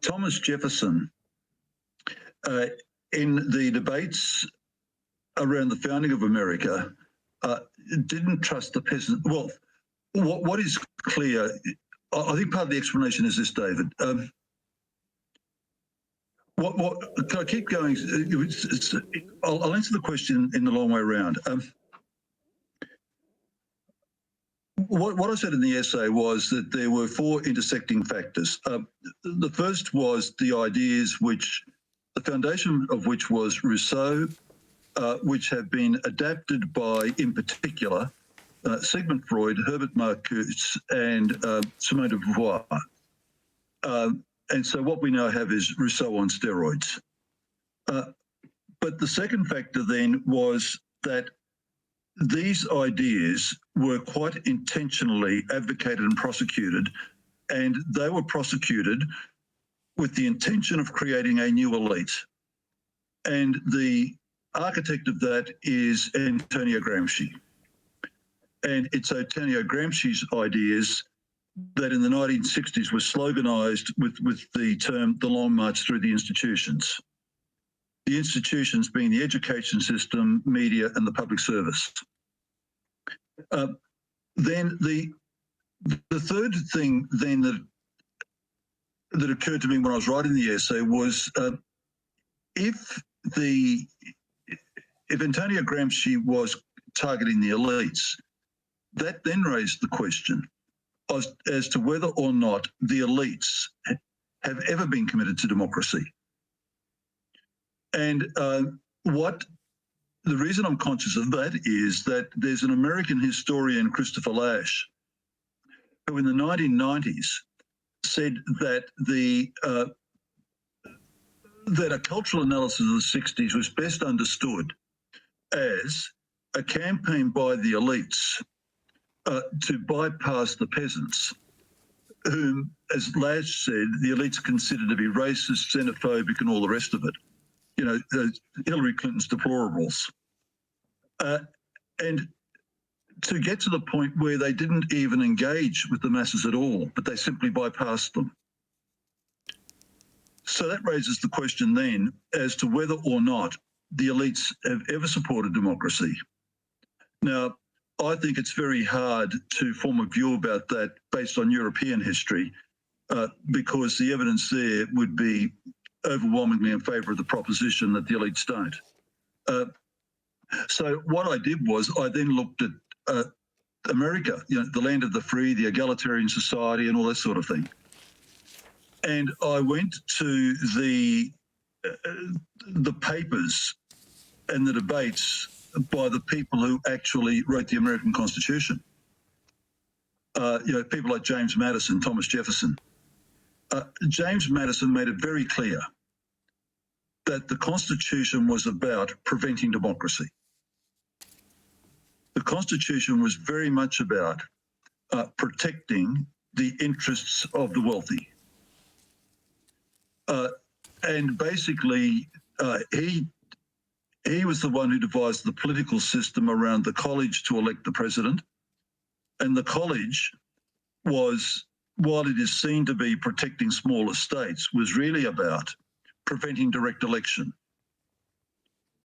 Thomas Jefferson, in the debates around the founding of America, didn't trust the peasant. Well, what is clear, I think part of the explanation is this, David. Can I keep going? I'll answer the question in the long way around. What I said in the essay was that there were four intersecting factors. The first was the ideas the foundation of which was Rousseau, which have been adapted by, in particular, Sigmund Freud, Herbert Marcuse, and Simone de Beauvoir. And so what we now have is Rousseau on steroids. But the second factor then was that these ideas were quite intentionally advocated and prosecuted, and they were prosecuted with the intention of creating a new elite. And the architect of that is Antonio Gramsci. And it's Antonio Gramsci's ideas that in the 1960s was sloganized with the term the Long March Through the Institutions. The institutions being the education system, media, and the public service. Then the third thing then that occurred to me when I was writing the essay was if Antonio Gramsci was targeting the elites, that then raised the question as to whether or not the elites have ever been committed to democracy. And the reason I'm conscious of that is that there's an American historian, Christopher Lasch, who in the 1990s said that that a cultural analysis of the 60s was best understood as a campaign by the elites to bypass the peasants, whom, as Lasch said, the elites considered to be racist, xenophobic, and all the rest of it. You know, Hillary Clinton's deplorables. And to get to the point where they didn't even engage with the masses at all, but they simply bypassed them. So that raises the question then as to whether or not the elites have ever supported democracy. Now, I think it's very hard to form a view about that based on European history, because the evidence there would be overwhelmingly in favour of the proposition that the elites don't. So what I did was I then looked at America, you know, the land of the free, the egalitarian society, and all that sort of thing. And I went to the papers and the debates by the people who actually wrote the American Constitution. You know, people like James Madison, Thomas Jefferson. James Madison made it very clear that the Constitution was about preventing democracy. The Constitution was very much about protecting the interests of the wealthy. And basically, he was the one who devised the political system around the college to elect the president. And the college was, while it is seen to be protecting smaller states, was really about preventing direct election.